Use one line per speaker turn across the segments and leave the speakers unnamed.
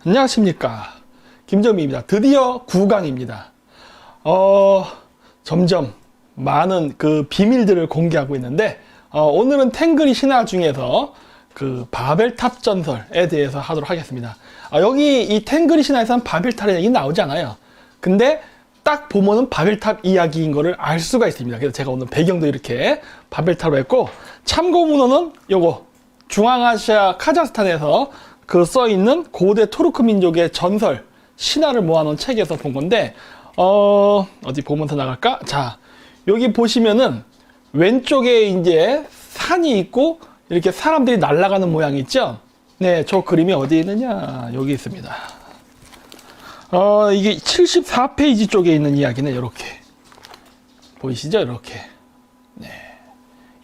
안녕하십니까, 김정민입니다. 드디어 9강입니다. 점점 많은 그 비밀들을 공개하고 있는데, 오늘은 탱그리 신화 중에서 그 바벨탑 전설에 대해서 하도록 하겠습니다. 여기 이 탱그리 신화에서는 바벨탑의 얘기 나오지 않아요. 근데 딱 보면은 바벨탑 이야기인 거를 알 수가 있습니다. 그래서 제가 오늘 배경도 이렇게 바벨탑으로 했고, 참고 문헌은 요거 중앙아시아 카자흐스탄에서 그 써있는 고대 토르크 민족의 전설 신화를 모아놓은 책에서 본 건데, 어디 보면서 나갈까? 자, 여기 보시면은 왼쪽에 이제 산이 있고 이렇게 사람들이 날아가는 모양이 있죠? 네, 저 그림이 어디 있느냐? 여기 있습니다. 이게 74페이지 쪽에 있는 이야기는 이렇게 보이시죠? 이렇게. 네,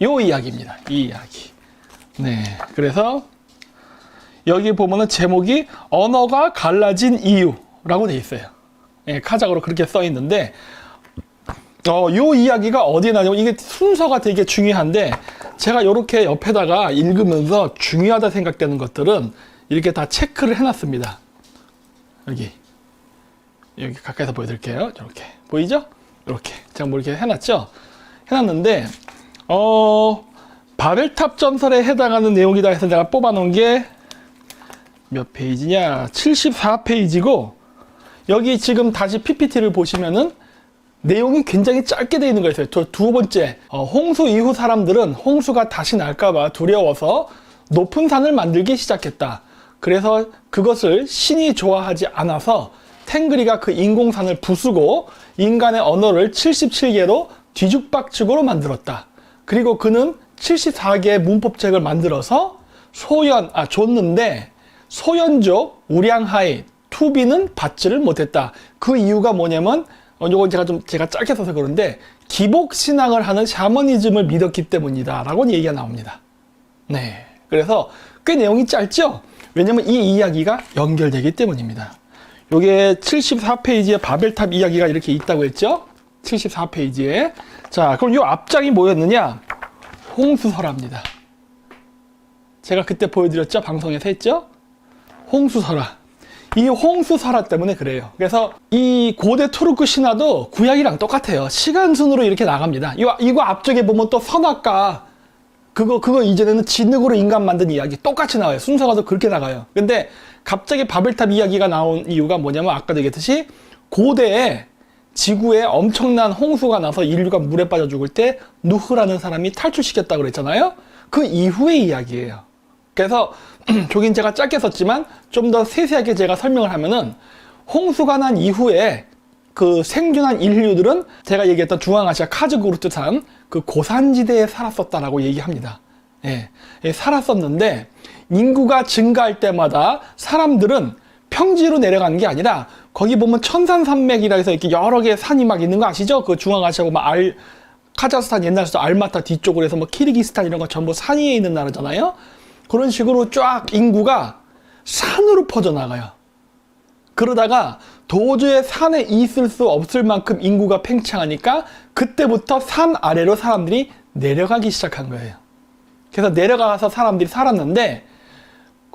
요 이야기입니다. 이 이야기. 네, 그래서 여기 보면은 제목이 언어가 갈라진 이유라고 돼 있어요. 예, 카자흐로 그렇게 써 있는데, 요 이야기가 어디에 나냐면, 이게 순서가 되게 중요한데, 제가 이렇게 옆에다가 읽으면서 중요하다 생각되는 것들은 이렇게 다 체크를 해놨습니다. 여기 가까이서 보여드릴게요. 이렇게 보이죠? 이렇게 제가 뭐 이렇게 해놨죠? 해놨는데, 바벨탑 전설에 해당하는 내용이다 해서 내가 뽑아놓은 게 몇 페이지냐? 74페이지고, 여기 지금 다시 PPT를 보시면은 내용이 굉장히 짧게 되어 있는 거 있어요. 저 두 번째, 홍수 이후 사람들은 홍수가 다시 날까봐 두려워서 높은 산을 만들기 시작했다. 그래서 그것을 신이 좋아하지 않아서 탱그리가 그 인공산을 부수고 인간의 언어를 77개로 뒤죽박죽으로 만들었다. 그리고 그는 74개의 문법책을 만들어서 줬는데 소현족 우량하이 투비는 받지를 못했다. 그 이유가 뭐냐면, 요건 제가 짧게 써서 그런데, 기복신앙을 하는 샤머니즘을 믿었기 때문이다 라고 얘기가 나옵니다. 네, 그래서 꽤 내용이 짧죠? 왜냐면 이 이야기가 연결되기 때문입니다. 요게 74페이지에 바벨탑 이야기가 이렇게 있다고 했죠? 74페이지에. 자, 그럼 요 앞장이 뭐였느냐? 홍수설화입니다. 제가 그때 보여드렸죠? 방송에서 했죠? 홍수설화. 이 홍수설화 때문에 그래요. 그래서 이 고대 투르크 신화도 구약이랑 똑같아요. 시간순으로 이렇게 나갑니다. 이거 앞쪽에 보면 또 선악과 그거 이전에는 진흙으로 인간 만든 이야기 똑같이 나와요. 순서가 또 그렇게 나가요. 근데 갑자기 바벨탑 이야기가 나온 이유가 뭐냐면, 아까도 얘기했듯이 고대에 지구에 엄청난 홍수가 나서 인류가 물에 빠져 죽을 때 누흐라는 사람이 탈출시켰다고 그랬잖아요. 그 이후의 이야기예요. 그래서 저긴 제가 짧게 썼지만 좀 더 세세하게 제가 설명을 하면은, 홍수가 난 이후에 그 생존한 인류들은 제가 얘기했던 중앙아시아 카자흐스탄 그 고산지대에 살았었다라고 얘기합니다. 예, 살았었는데 인구가 증가할 때마다 사람들은 평지로 내려가는 게 아니라, 거기 보면 천산산맥이라 해서 이렇게 여러 개의 산이 막 있는 거 아시죠? 그 중앙아시아 보면 카자흐스탄 옛날부터 알마타 뒤쪽으로 해서 뭐 키르기스탄 이런 거 전부 산 위에 있는 나라잖아요. 그런 식으로 쫙 인구가 산으로 퍼져나가요. 그러다가 도저히 산에 있을 수 없을 만큼 인구가 팽창하니까 그때부터 산 아래로 사람들이 내려가기 시작한 거예요. 그래서 내려가서 사람들이 살았는데,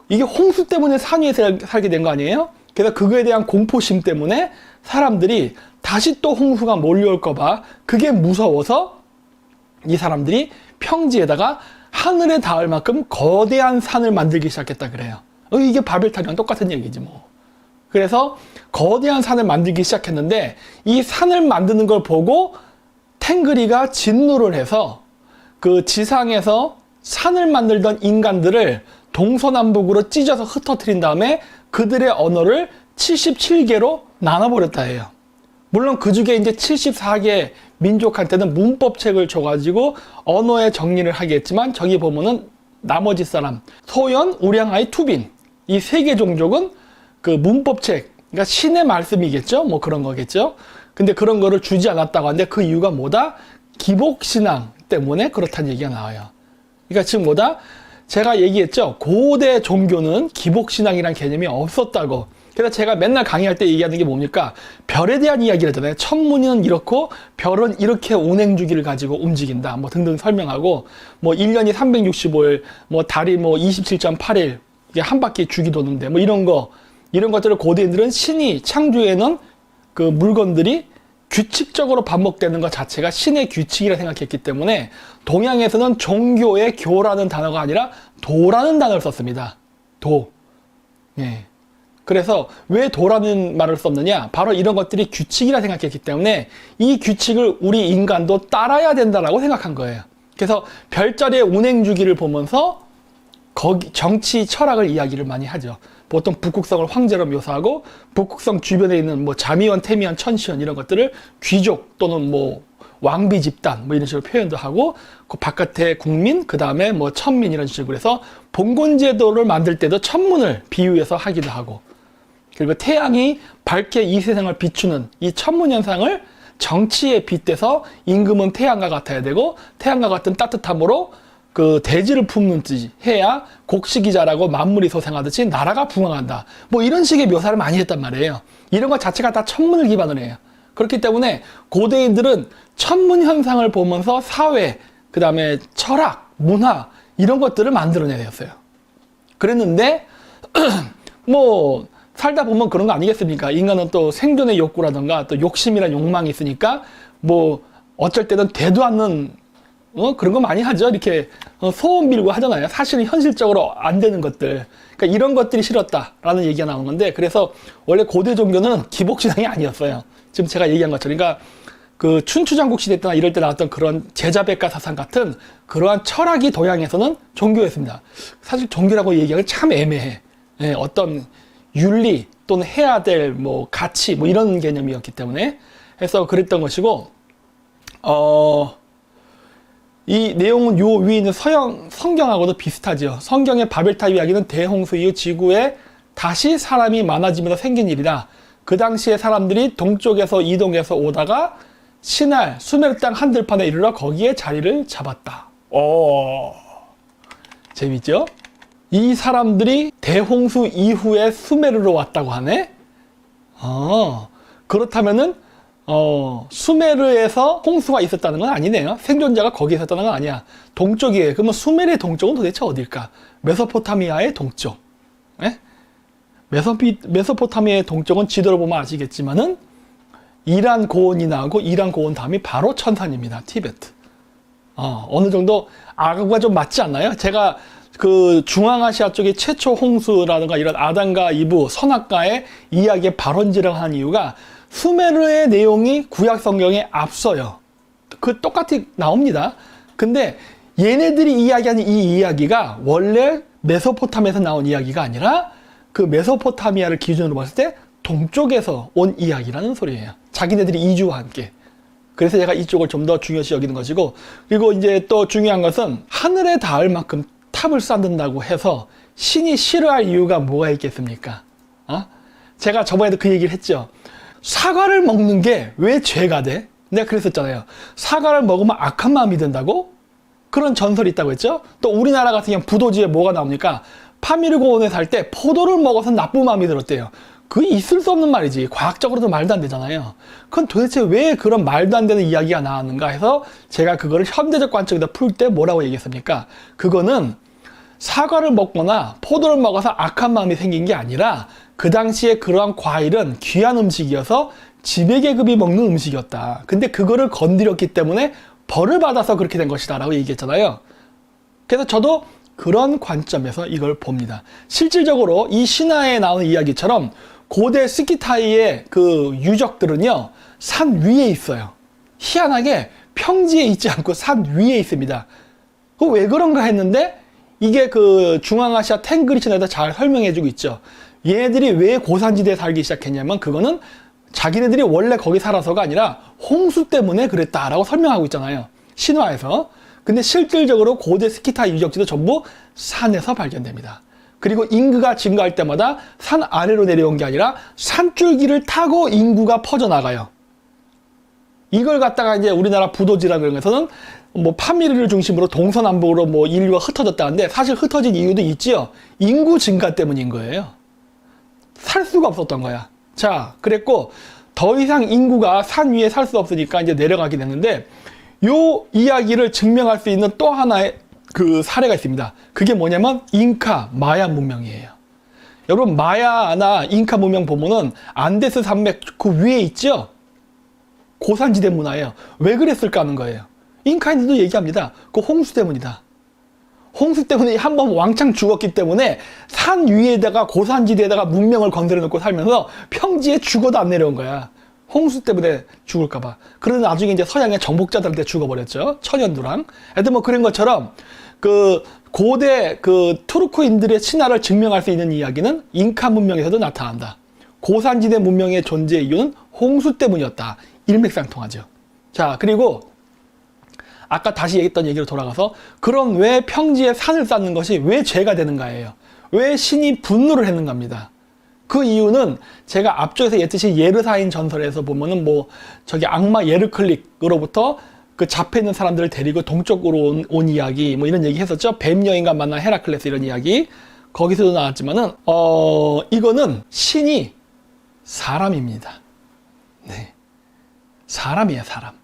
이게 홍수 때문에 산 위에 살게 된 거 아니에요? 그래서 그거에 대한 공포심 때문에 사람들이 다시 또 홍수가 몰려올까 봐 그게 무서워서 이 사람들이 평지에다가 하늘에 닿을 만큼 거대한 산을 만들기 시작했다 그래요. 이게 바벨탑이랑 똑같은 얘기지 뭐. 그래서 거대한 산을 만들기 시작했는데, 이 산을 만드는 걸 보고 탱그리가 진노를 해서 그 지상에서 산을 만들던 인간들을 동서남북으로 찢어서 흩어뜨린 다음에 그들의 언어를 77개로 나눠버렸다 해요. 물론 그 중에 이제 74개 민족한테는 문법책을 줘가지고 언어의 정리를 하겠지만, 저기 보면은 나머지 사람, 소현, 우량하이, 투빈, 이 세 개 종족은 그 문법책, 그러니까 신의 말씀이겠죠? 뭐 그런 거겠죠? 근데 그런 거를 주지 않았다고 하는데, 그 이유가 뭐다? 기복신앙 때문에 그렇다는 얘기가 나와요. 그러니까 지금 뭐다? 제가 얘기했죠? 고대 종교는 기복신앙이란 개념이 없었다고. 그래서 제가 맨날 강의할 때 얘기하는 게 뭡니까? 별에 대한 이야기를 하잖아요. 천문은 이렇고 별은 이렇게 운행주기를 가지고 움직인다. 뭐 등등 설명하고, 뭐 1년이 365일, 뭐 달이 뭐 27.8일, 이게 한 바퀴 주기 도는데, 뭐 이런 거 이런 것들을 고대인들은 신이 창조해놓은 그 물건들이 규칙적으로 반복되는 것 자체가 신의 규칙이라 생각했기 때문에 동양에서는 종교의 교라는 단어가 아니라 도라는 단어를 썼습니다. 도. 예. 그래서 왜 도라는 말을 썼느냐? 바로 이런 것들이 규칙이라 생각했기 때문에 이 규칙을 우리 인간도 따라야 된다라고 생각한 거예요. 그래서 별자리의 운행 주기를 보면서 거기 정치 철학을 이야기를 많이 하죠. 보통 북극성을 황제로 묘사하고 북극성 주변에 있는 뭐 자미원, 태미원, 천시원 이런 것들을 귀족 또는 뭐 왕비 집단 뭐 이런 식으로 표현도 하고 그 바깥에 국민 그 다음에 뭐 천민 이런 식으로 해서 봉건제도를 만들 때도 천문을 비유해서 하기도 하고 그리고 태양이 밝게 이 세상을 비추는 이 천문 현상을 정치에 빗대서 임금은 태양과 같아야 되고 태양과 같은 따뜻함으로 그 대지를 품는 듯이 해야 곡식이 자라고 만물이 소생하듯이 나라가 부강한다. 뭐 이런 식의 묘사를 많이 했단 말이에요. 이런 것 자체가 다 천문을 기반으로 해요. 그렇기 때문에 고대인들은 천문 현상을 보면서 사회, 그 다음에 철학, 문화 이런 것들을 만들어내었어요. 그랬는데 뭐 살다 보면 그런 거 아니겠습니까? 인간은 또 생존의 욕구라든가 또 욕심이란 욕망이 있으니까 뭐 어쩔 때는 되도 않는 그런 거 많이 하죠. 이렇게 소원 빌고 하잖아요. 사실은 현실적으로 안 되는 것들. 그러니까 이런 것들이 싫었다라는 얘기가 나오는 건데 그래서 원래 고대 종교는 기복신앙이 아니었어요. 지금 제가 얘기한 것처럼. 그러니까 그 춘추전국 시대 때나 이럴 때 나왔던 그런 제자백가 사상 같은 그러한 철학이 동양에서는 종교였습니다. 사실 종교라고 얘기하기 참 애매해. 예, 어떤 윤리 또는 해야 될 뭐 가치 뭐 이런 개념이었기 때문에 해서 그랬던 것이고 이 내용은 요 위에 있는 성경하고도 비슷하죠. 성경의 바벨탑 이야기는 대홍수 이후 지구에 다시 사람이 많아지면서 생긴 일이다. 그 당시에 사람들이 동쪽에서 이동해서 오다가 신할 수메르 땅 한들판에 이르러 거기에 자리를 잡았다. 재밌죠? 이 사람들이 대홍수 이후에 수메르로 왔다고 하네? 그렇다면은 수메르에서 홍수가 있었다는 건 아니네요. 생존자가 거기에 있었다는 건 아니야. 동쪽이에요. 그러면 수메르의 동쪽은 도대체 어딜까? 메소포타미아의 동쪽. 네? 메소포타미아의 동쪽은 지도를 보면 아시겠지만은 이란 고원이 나오고 이란 고원 다음이 바로 천산입니다. 티베트. 어느 정도 악어가 좀 맞지 않나요? 제가 그 중앙아시아 쪽의 최초 홍수라든가 이런 아담과 이브 선악과의 이야기에 발원지를 한 이유가 수메르의 내용이 구약 성경에 앞서요. 그 똑같이 나옵니다. 근데 얘네들이 이야기하는 이 이야기가 원래 메소포타미아에서 나온 이야기가 아니라 그 메소포타미아를 기준으로 봤을 때 동쪽에서 온 이야기라는 소리예요. 자기네들이 이주와 함께. 그래서 제가 이쪽을 좀 더 중요시 여기는 것이고, 그리고 이제 또 중요한 것은 하늘에 닿을 만큼 탑을 쌓는다고 해서 신이 싫어할 이유가 뭐가 있겠습니까? 제가 저번에도 그 얘기를 했죠. 사과를 먹는 게 왜 죄가 돼? 내가 그랬었잖아요. 사과를 먹으면 악한 마음이 든다고? 그런 전설이 있다고 했죠. 또 우리나라 같은 경우 부도지에 뭐가 나옵니까? 파미르고원에 살 때 포도를 먹어서 나쁜 마음이 들었대요. 그게 있을 수 없는 말이지. 과학적으로도 말도 안 되잖아요. 그건 도대체 왜 그런 말도 안 되는 이야기가 나왔는가 해서 제가 그거를 현대적 관점에다 풀 때 뭐라고 얘기했습니까? 그거는 사과를 먹거나 포도를 먹어서 악한 마음이 생긴 게 아니라 그 당시에 그러한 과일은 귀한 음식이어서 지배계급이 먹는 음식이었다. 근데 그거를 건드렸기 때문에 벌을 받아서 그렇게 된 것이다 라고 얘기했잖아요. 그래서 저도 그런 관점에서 이걸 봅니다. 실질적으로 이 신화에 나오는 이야기처럼 고대 스키타이의 그 유적들은요, 산 위에 있어요. 희한하게 평지에 있지 않고 산 위에 있습니다. 왜 그런가 했는데 이게 그 중앙아시아 탱그리천에다 잘 설명해주고 있죠. 얘네들이 왜 고산지대에 살기 시작했냐면 그거는 자기네들이 원래 거기 살아서가 아니라 홍수 때문에 그랬다라고 설명하고 있잖아요. 신화에서. 근데 실질적으로 고대 스키타이 유적지도 전부 산에서 발견됩니다. 그리고 인구가 증가할 때마다 산 아래로 내려온 게 아니라 산줄기를 타고 인구가 퍼져나가요. 이걸 갖다가 이제 우리나라 부도지라는 것에서는 뭐 파미르를 중심으로 동서남북으로 뭐 인류가 흩어졌다는데 사실 흩어진 이유도 있지요. 인구 증가 때문인 거예요. 살 수가 없었던 거야. 자, 그랬고 더 이상 인구가 산 위에 살 수 없으니까 이제 내려가게 됐는데 요 이야기를 증명할 수 있는 또 하나의 그 사례가 있습니다. 그게 뭐냐면 잉카 마야 문명이에요. 여러분 마야나 잉카 문명 보면은 안데스 산맥 그 위에 있죠? 고산지대 문화예요. 왜 그랬을까 하는 거예요. 잉카인들도 얘기합니다. 그 홍수 때문이다. 홍수 때문에 한번 왕창 죽었기 때문에 산 위에다가 고산지대에다가 문명을 건드려 놓고 살면서 평지에 죽어도 안 내려온 거야. 홍수 때문에 죽을까봐. 그러다 나중에 이제 서양의 정복자들한테 죽어버렸죠. 천연두랑. 하여튼 뭐 그런 것처럼 그 고대 그 투르크인들의 친화를 증명할 수 있는 이야기는 잉카 문명에서도 나타난다. 고산지대 문명의 존재 이유는 홍수 때문이었다. 일맥상통하죠. 자, 그리고 아까 다시 얘기했던 얘기로 돌아가서 그럼 왜 평지에 산을 쌓는 것이 왜 죄가 되는가예요. 왜 신이 분노를 했는가입니다. 그 이유는 제가 앞쪽에서 얘기했듯이 예르사인 전설에서 보면은 뭐 저기 악마 예르클릭으로부터 그 잡혀있는 사람들을 데리고 동쪽으로 온 이야기 뭐 이런 얘기 했었죠. 뱀 여인과 만난 헤라클레스 이런 이야기 거기서도 나왔지만은 이거는 신이 사람입니다. 네, 사람이에요, 사람.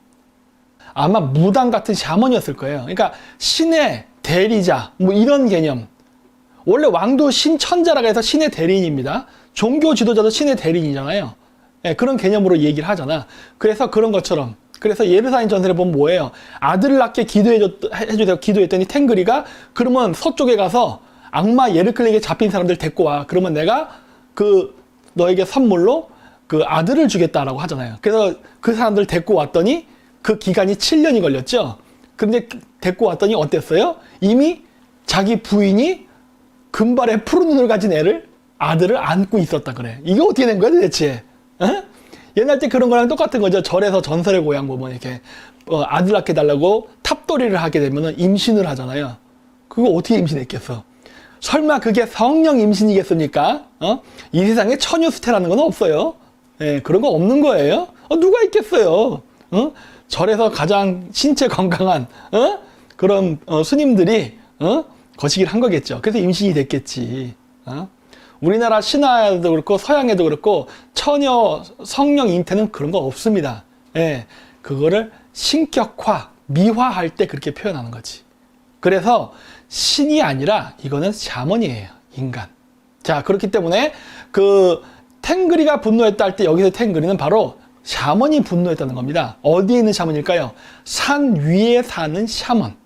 아마 무당 같은 샤먼이었을 거예요. 그러니까 신의 대리자 뭐 이런 개념. 원래 왕도 신천자라고 해서 신의 대리인입니다. 종교 지도자도 신의 대리인이잖아요. 네, 그런 개념으로 얘기를 하잖아. 그래서 그런 것처럼. 그래서 예르사인 전설에 보면 뭐예요? 아들을 낳게 해주세요. 기도했더니 탱그리가 그러면 서쪽에 가서 악마 예르클릭에 잡힌 사람들 데리고 와. 그러면 내가 그 너에게 선물로 그 아들을 주겠다라고 하잖아요. 그래서 그 사람들 데리고 왔더니 그 기간이 7년이 걸렸죠. 근데 데리고 왔더니 어땠어요? 이미 자기 부인이 금발에 푸른 눈을 가진 아들을 안고 있었다 그래. 이게 어떻게 된 거야 도대체? 어? 옛날 때 그런 거랑 똑같은 거죠. 절에서 전설의 고향 보면 이렇게 아들 낳게 달라고 탑돌이를 하게 되면 임신을 하잖아요. 그거 어떻게 임신했겠어? 설마 그게 성령 임신이겠습니까? 이 세상에 처녀수태라는 건 없어요. 예, 그런 거 없는 거예요. 누가 있겠어요? 절에서 가장 신체 건강한 그런 스님들이 거시기를 한 거겠죠. 그래서 임신이 됐겠지. 우리나라 신화에도 그렇고 서양에도 그렇고 처녀 성령 잉태는 그런 거 없습니다. 예, 그거를 신격화, 미화할 때 그렇게 표현하는 거지. 그래서 신이 아니라 이거는 샤먼이에요. 인간. 자, 그렇기 때문에 그 탱그리가 분노했다 할 때 여기서 탱그리는 바로 샤먼이 분노했다는 겁니다. 어디에 있는 샤먼일까요? 산 위에 사는 샤먼.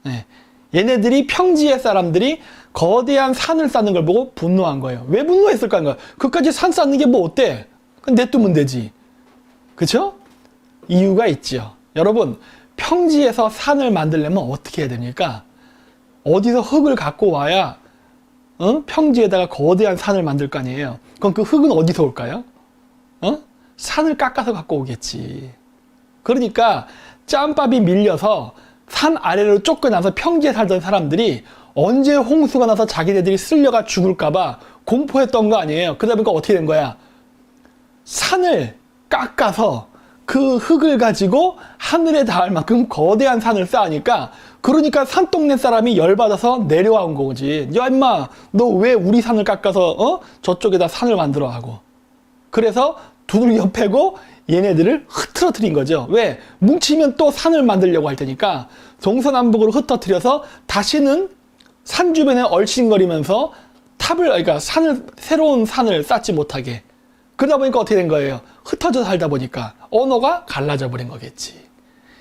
예, 얘네들이 평지의 사람들이 거대한 산을 쌓는 걸 보고 분노한 거예요. 왜 분노했을까? 하는 거예요. 그까지 산 쌓는 게 뭐 어때? 내두면 되지. 그쵸? 이유가 있죠. 여러분, 평지에서 산을 만들려면 어떻게 해야 됩니까? 어디서 흙을 갖고 와야 평지에다가 거대한 산을 만들 거 아니에요. 그럼 그 흙은 어디서 올까요? 산을 깎아서 갖고 오겠지. 그러니까 짬밥이 밀려서 산 아래로 쫓겨나서 평지에 살던 사람들이 언제 홍수가 나서 자기네들이 쓸려가 죽을까봐 공포했던 거 아니에요. 그러다 보니까 어떻게 된 거야? 산을 깎아서 그 흙을 가지고 하늘에 닿을 만큼 거대한 산을 쌓으니까 그러니까 산동네 사람이 열받아서 내려와 온 거지. 야 임마 너 왜 우리 산을 깎아서 저쪽에다 산을 만들어 하고. 그래서 두들겨 패고 얘네들을 흩어뜨린 거죠. 왜? 뭉치면 또 산을 만들려고 할 테니까 동서남북으로 흩어뜨려서 다시는 산 주변에 얼씬거리면서 그러니까 새로운 산을 쌓지 못하게. 그러다 보니까 어떻게 된 거예요? 흩어져 살다 보니까 언어가 갈라져 버린 거겠지.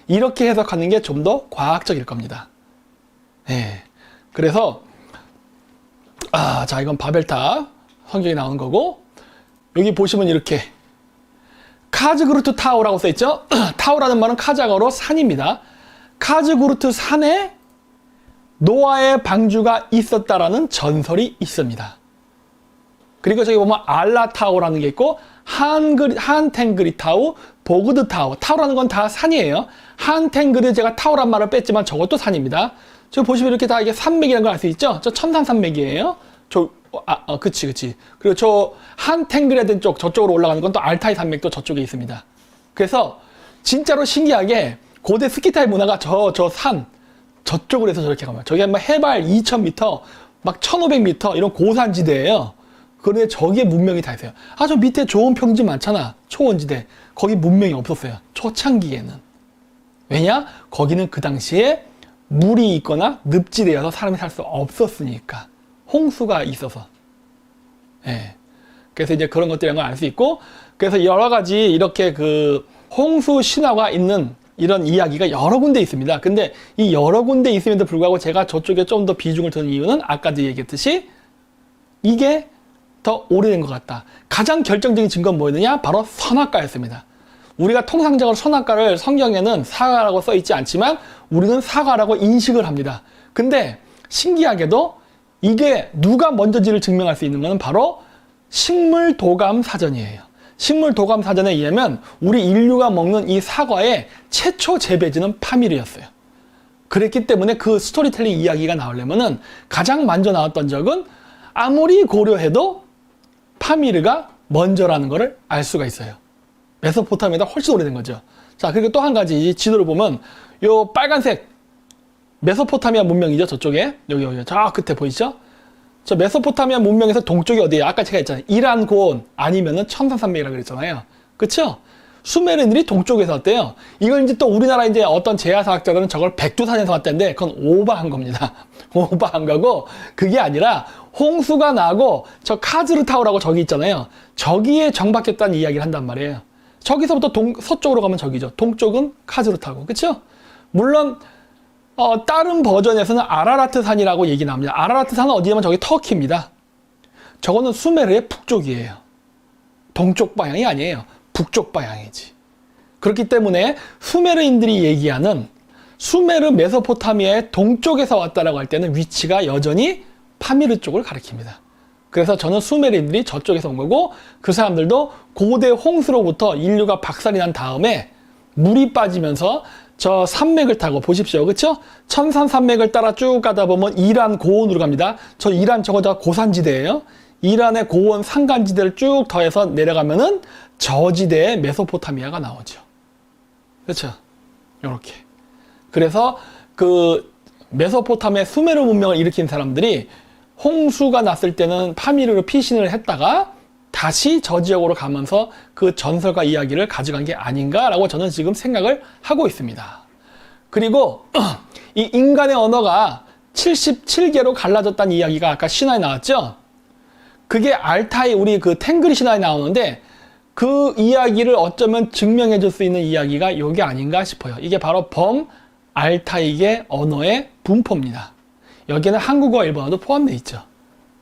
이렇게 해석하는 게 좀 더 과학적일 겁니다. 네. 그래서 자 이건 바벨탑 성경에 나오는 거고 여기 보시면 이렇게 카즈구르트 타오라고 써있죠. 타오라는 말은 카자거로 산입니다. 카즈구르트 산에 노아의 방주가 있었다라는 전설이 있습니다. 그리고 저기 보면 알라타오라는 게 있고 한탱그리 타오, 보그드 타오. 타오라는 건 다 산이에요. 한탱그리 제가 타오란 말을 뺐지만 저것도 산입니다. 저 보시면 이렇게 다 이게 산맥이라는 걸 알 수 있죠? 저 천산산맥이에요. 그치. 그리고 저 한탱그레든 저쪽으로 올라가는 건 또 알타이 산맥도 저쪽에 있습니다. 그래서 진짜로 신기하게 고대 스키타이 문화가 저 산 저쪽으로 해서 저렇게 가면 저기 막 해발 2000m, 막 1500m 이런 고산지대예요. 그런데 저기에 문명이 다 있어요. 저 밑에 좋은 평지 많잖아. 초원지대. 거기 문명이 없었어요. 초창기에는. 왜냐? 거기는 그 당시에 물이 있거나 늪지대여서 사람이 살 수 없었으니까. 홍수가 있어서. 예. 그래서 이제 그런 것들이란 걸 알 수 있고, 그래서 여러 가지 이렇게 그 홍수 신화가 있는 이런 이야기가 여러 군데 있습니다. 근데 이 여러 군데 있음에도 불구하고 제가 저쪽에 좀 더 비중을 두는 이유는 아까도 얘기했듯이 이게 더 오래된 것 같다. 가장 결정적인 증거는 뭐였느냐? 바로 선악과였습니다. 우리가 통상적으로 선악과를 성경에는 사과라고 써 있지 않지만 우리는 사과라고 인식을 합니다. 근데 신기하게도 이게 누가 먼저지를 증명할 수 있는 것은 바로 식물도감 사전이에요. 식물도감 사전에 의하면 우리 인류가 먹는 이 사과의 최초 재배지는 파미르였어요. 그랬기 때문에 그 스토리텔링 이야기가 나오려면은 가장 먼저 나왔던 적은 아무리 고려해도 파미르가 먼저라는 것을 알 수가 있어요. 메소포타미아보다 훨씬 오래된 거죠. 자, 그리고 또 한 가지 지도를 보면 요 빨간색 메소포타미아 문명이죠. 저쪽에 여기 저 끝에 보이시죠? 저 메소포타미아 문명에서 동쪽이 어디예요? 아까 제가 했잖아요. 이란 고온 아니면은 천산산맥이라고 그랬잖아요. 그쵸? 수메르인들이 동쪽에서 왔대요. 이걸 이제 또 우리나라 이제 어떤 제야사학자들은 저걸 백두산에서 왔다는데 그건 오바한 겁니다. 오바한 거고 그게 아니라 홍수가 나고 저 카즈르타우라고 저기 있잖아요. 저기에 정박했다는 이야기를 한단 말이에요. 저기서부터 서쪽으로 가면 저기죠. 동쪽은 카즈르타우. 그쵸? 물론 다른 버전에서는 아라라트 산이라고 얘기 나옵니다. 아라라트 산은 어디냐면 저기 터키입니다. 저거는 수메르의 북쪽이에요. 동쪽 방향이 아니에요. 북쪽 방향이지. 그렇기 때문에 수메르인들이 얘기하는 수메르 메소포타미아의 동쪽에서 왔다라고 할 때는 위치가 여전히 파미르 쪽을 가리킵니다. 그래서 저는 수메르인들이 저쪽에서 온 거고 그 사람들도 고대 홍수로부터 인류가 박살이 난 다음에 물이 빠지면서 저 산맥을 타고 보십시오. 그쵸? 천산산맥을 따라 쭉 가다 보면 이란 고원으로 갑니다. 저 이란 저거 다 고산지대예요. 이란의 고원 산간지대를 쭉 더해서 내려가면은 저지대에 메소포타미아가 나오죠. 그렇죠? 요렇게. 그래서 그 메소포타미아 수메르 문명을 일으킨 사람들이 홍수가 났을 때는 파미르로 피신을 했다가 다시 저 지역으로 가면서 그 전설과 이야기를 가져간 게 아닌가라고 저는 지금 생각을 하고 있습니다. 그리고 이 인간의 언어가 77개로 갈라졌다는 이야기가 아까 신화에 나왔죠? 그게 알타이 우리 그 탱그리 신화에 나오는데 그 이야기를 어쩌면 증명해 줄 수 있는 이야기가 이게 아닌가 싶어요. 이게 바로 알타이계 언어의 분포입니다. 여기에는 한국어와 일본어도 포함되어 있죠.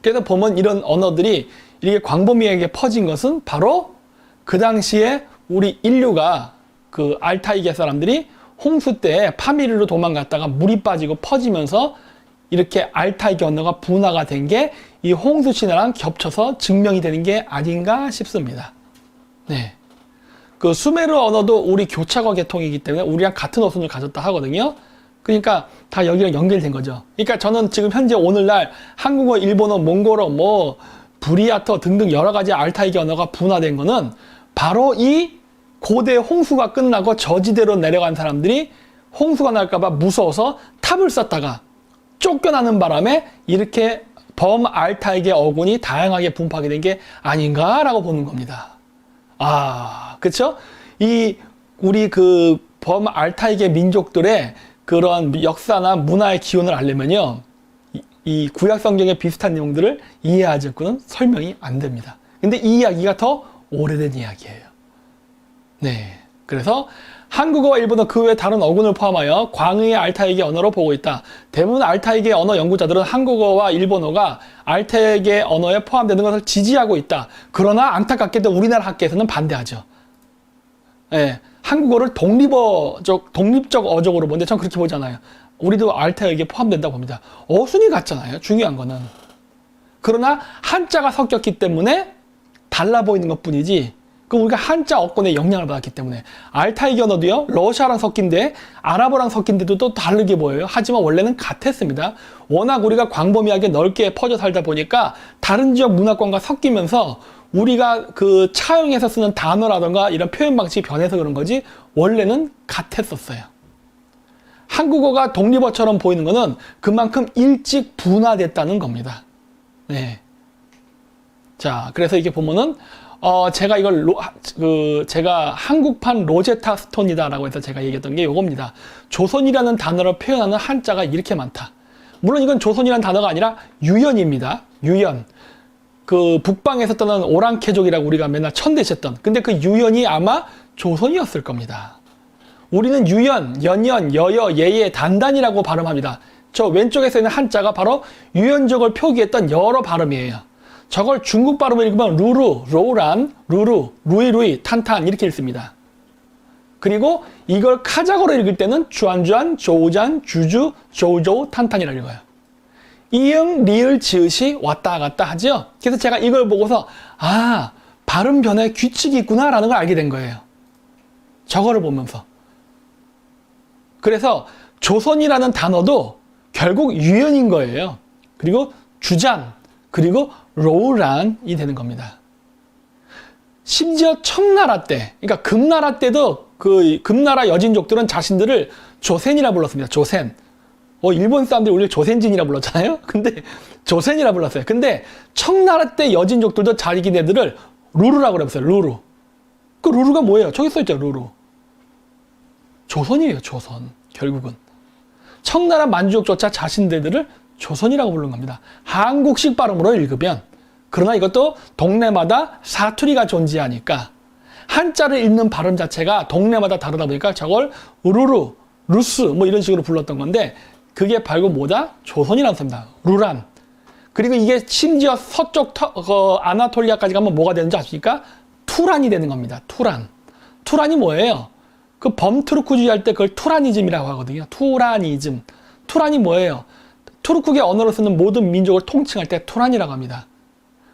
그래서 보면 이런 언어들이 이게 광범위하게 퍼진 것은 바로 그 당시에 우리 인류가 그 알타이계 사람들이 홍수 때 파미르로 도망갔다가 물이 빠지고 퍼지면서 이렇게 알타이계 언어가 분화가 된 게 이 홍수 신화랑 겹쳐서 증명이 되는 게 아닌가 싶습니다. 네. 그 수메르 언어도 우리 교차과 계통이기 때문에 우리랑 같은 어순을 가졌다 하거든요. 그러니까 다 여기랑 연결된 거죠. 그러니까 저는 지금 현재 오늘날 한국어, 일본어, 몽골어, 뭐 브리아터 등등 여러 가지 알타이계 언어가 분화된 거는 바로 이 고대 홍수가 끝나고 저지대로 내려간 사람들이 홍수가 날까봐 무서워서 탑을 쌓다가 쫓겨나는 바람에 이렇게 알타이계 어군이 다양하게 분포하게 된 게 아닌가라고 보는 겁니다. 아, 그쵸? 우리 그 알타이계 민족들의 그런 역사나 문화의 기원을 알려면요. 이 구약 성경의 비슷한 내용들을 이해하지 않고는 설명이 안 됩니다. 근데 이 이야기가 더 오래된 이야기예요. 네. 그래서 한국어와 일본어 그 외 다른 어군을 포함하여 광의의 알타이계 언어로 보고 있다. 대부분 알타이계 언어 연구자들은 한국어와 일본어가 알타이계 언어에 포함되는 것을 지지하고 있다. 그러나 안타깝게도 우리나라 학계에서는 반대하죠. 네. 한국어를 독립적 어족으로 보는데 전 그렇게 보지 않아요. 우리도 알타이계에 포함된다고 봅니다. 어순이 같잖아요. 중요한 거는. 그러나 한자가 섞였기 때문에 달라 보이는 것 뿐이지 그 우리가 한자 어권에 영향을 받았기 때문에 알타이계 언어도요. 러시아랑 섞인데 아랍어랑 섞인데도 또 다르게 보여요. 하지만 원래는 같았습니다. 워낙 우리가 광범위하게 넓게 퍼져 살다 보니까 다른 지역 문화권과 섞이면서 우리가 그 차용해서 쓰는 단어라던가 이런 표현 방식이 변해서 그런 거지 원래는 같았었어요. 한국어가 독립어처럼 보이는 거는 그만큼 일찍 분화됐다는 겁니다. 네. 자, 그래서 이게 보면은 제가 이걸 제가 한국판 로제타 스톤이다라고 해서 제가 얘기했던 게 이겁니다. 조선이라는 단어를 표현하는 한자가 이렇게 많다. 물론 이건 조선이라는 단어가 아니라 유연입니다. 유연. 그 북방에서 떠난 오랑캐족이라고 우리가 맨날 천대했던, 근데 그 유연이 아마 조선이었을 겁니다. 우리는 유연, 연연, 여여, 예예, 단단이라고 발음합니다. 저 왼쪽에 서 있는 한자가 바로 유연족을 표기했던 여러 발음이에요. 저걸 중국 발음을 읽으면 루루, 로우란, 루루, 루이루이, 탄탄 이렇게 읽습니다. 그리고 이걸 카자고로 읽을 때는 주안주안, 조우잔, 주주, 조우조우, 탄탄이라고 읽어요. 이응, 리을, 지읒이 왔다 갔다 하죠. 그래서 제가 이걸 보고서 아, 발음 변화에 규칙이 있구나라는 걸 알게 된 거예요. 저거를 보면서. 그래서 조선이라는 단어도 결국 유연인 거예요. 그리고 주잔, 그리고 로우란이 되는 겁니다. 심지어 청나라 때, 그러니까 금나라 때도 그 금나라 여진족들은 자신들을 조센이라 불렀습니다. 조센. 일본 사람들이 우리를 조센진이라 불렀잖아요. 근데 조센이라 불렀어요. 근데 청나라 때 여진족들도 자기네들을 루루라고 그랬어요. 루루. 그 루루가 뭐예요? 저기 써있죠. 루루. 조선이에요. 조선. 결국은. 청나라 만주족조차 자신들을 조선이라고 부르는 겁니다. 한국식 발음으로 읽으면. 그러나 이것도 동네마다 사투리가 존재하니까 한자를 읽는 발음 자체가 동네마다 다르다 보니까 저걸 우루루, 루스 뭐 이런 식으로 불렀던 건데 그게 바로 뭐다? 조선이라는 겁니다. 루란. 그리고 이게 심지어 서쪽 아나톨리아까지 가면 뭐가 되는지 아십니까? 투란이 되는 겁니다. 투란. 투란이 뭐예요? 그 범투르크주의 할 때 그걸 투라니즘이라고 하거든요. 투라니즘. 투란이 뭐예요? 투르크계 언어로 쓰는 모든 민족을 통칭할 때 투란이라고 합니다.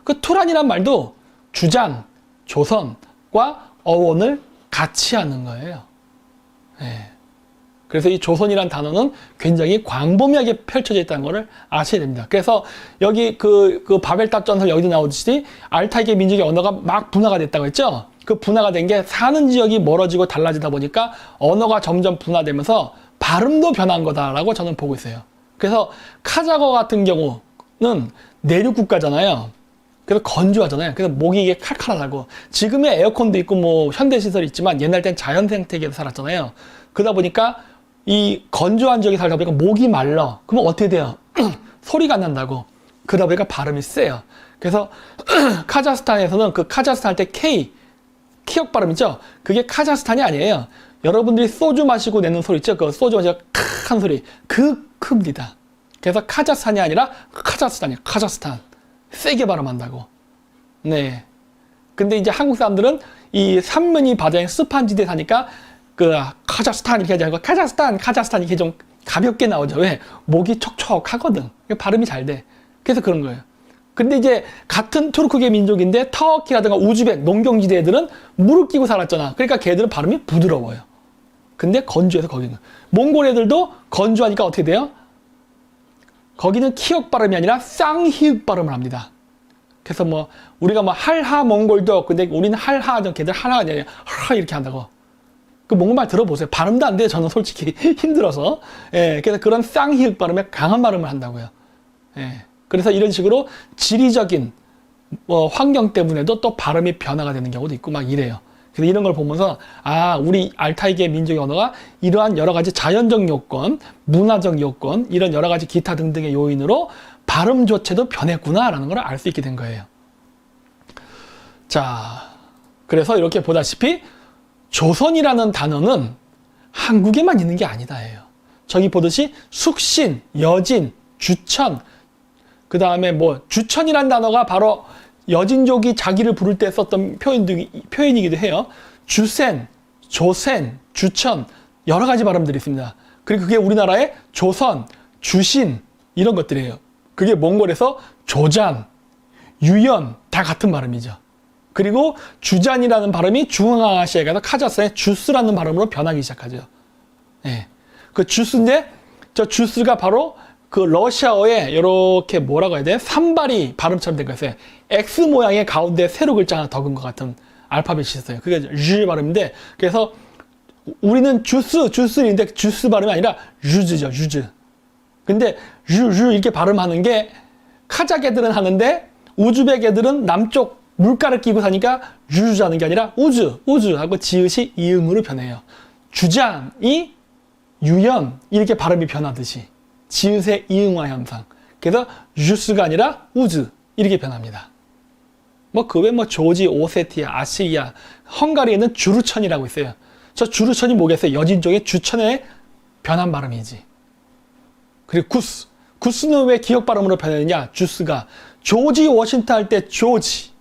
그 투란이란 말도 주잔, 조선과 어원을 같이 하는 거예요. 네. 그래서 이 조선이란 단어는 굉장히 광범위하게 펼쳐져 있다는 것을 아셔야 됩니다. 그래서 여기 그 바벨탑 전설 여기도 나오듯이 알타이계 민족의 언어가 막 분화가 됐다고 했죠. 그 분화가 된 게 사는 지역이 멀어지고 달라지다 보니까 언어가 점점 분화되면서 발음도 변한 거다라고 저는 보고 있어요. 그래서 카자거 같은 경우는 내륙 국가잖아요. 그래서 건조하잖아요. 그래서 목이 이게 칼칼하다고. 지금의 에어컨도 있고 뭐 현대시설이 있지만 옛날 땐 자연 생태계에서 살았잖아요. 그러다 보니까 이 건조한 지역에 살다 보니까 목이 말라. 그러면 어떻게 돼요? 소리가 안 난다고. 그러다 보니까 발음이 세요. 그래서 카자흐스탄에서는 그 카자흐스탄 할 때 키역 발음 있죠? 그게 카자흐스탄이 아니에요. 여러분들이 소주 마시고 내는 소리 있죠? 그 소주 마시고 칵 한 소리. 그 크입니다. 그래서 카자흐스탄이 아니라 카자흐스탄이에요. 카자흐스탄. 세게 발음한다고. 네. 근데 이제 한국 사람들은 이 삼면이 바다에 습한 지대에 사니까 그 카자흐스탄 이렇게 하지 않고 카자흐스탄 이렇게 좀 가볍게 나오죠. 왜? 목이 촉촉하거든. 발음이 잘 돼. 그래서 그런 거예요. 근데 이제 같은 투르크계 민족인데 터키라든가 우즈벡 농경지대들은 물을 끼고 살았잖아. 그러니까 걔들은 발음이 부드러워요. 근데 건조해서 거기는. 몽골 애들도 건조하니까 어떻게 돼요? 거기는 키역 발음이 아니라 쌍히읗 발음을 합니다. 그래서 뭐 우리가 뭐 할하 몽골도 근데 우리는 할하 하죠. 걔들 할하가 아니라 하 이렇게 한다고. 그 몽골말 들어보세요. 발음도 안 돼요. 저는 솔직히 힘들어서. 예, 그래서 그런 쌍히읗 발음에 강한 발음을 한다고요. 예, 그래서 이런 식으로 지리적인 환경 때문에도 또 발음이 변화가 되는 경우도 있고 막 이래요. 그래서 이런 걸 보면서 아, 우리 알타이계 민족의 언어가 이러한 여러 가지 자연적 요건, 문화적 요건, 이런 여러 가지 기타 등등의 요인으로 발음 조차도 변했구나라는 걸 알 수 있게 된 거예요. 자, 그래서 이렇게 보다시피 조선이라는 단어는 한국에만 있는 게 아니다예요. 저기 보듯이 숙신, 여진, 주천, 그 다음에 뭐 주천이라는 단어가 바로 여진족이 자기를 부를 때 썼던 표현이기도 해요. 주센, 조센, 주천 여러 가지 발음들이 있습니다. 그리고 그게 우리나라의 조선, 주신 이런 것들이에요. 그게 몽골에서 조잔, 유연 다 같은 발음이죠. 그리고 주잔이라는 발음이 중앙아시아에 가서 카자흐스탄의 주스라는 발음으로 변하기 시작하죠. 네. 그 주스인데 저 주스가 바로 그 러시아어에 이렇게 뭐라고 해야 돼? 산발이 발음처럼 된 거였어요. X 모양의 가운데 세로 글자 하나 더 근 것 같은 알파벳이 있어요. 그게 르 발음인데 그래서 우리는 주스인데 주스 발음이 아니라 르즈죠. 르즈. 근데 르 이렇게 발음하는 게 카자흐 애들은 하는데 우즈벡 애들은 남쪽 물가를 끼고 사니까 르즈 하는 게 아니라 우즈 하고 지읒이 이응으로 변해요. 주장이 유연 이렇게 발음이 변하듯이 지읒의 이응화 현상. 그래서 주스가 아니라 우즈 이렇게 변합니다. 뭐 그 외 뭐 조지, 오세티아, 아시리아, 헝가리에는 주르천이라고 있어요. 저 주르천이 뭐겠어요? 여진족의 주천의 변한 발음이지. 그리고 구스. 구스는 왜 기억 발음으로 변했느냐? 주스가 조지 워싱턴 할 때 조지.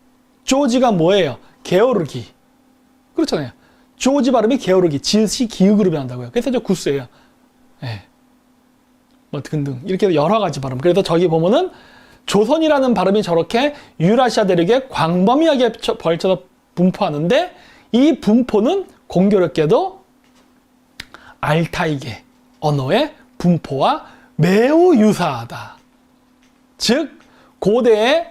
조지가 뭐예요? 게오르기. 그렇잖아요. 조지 발음이 게오르기. 지읒이 기역으로 변한다고요. 그래서 저 구스예요. 예. 뭐 등등 이렇게 여러 가지 발음. 그래서 저기 보면은 조선이라는 발음이 저렇게 유라시아 대륙에 광범위하게 벌쳐서 분포하는데 이 분포는 공교롭게도 알타이계 언어의 분포와 매우 유사하다. 즉 고대의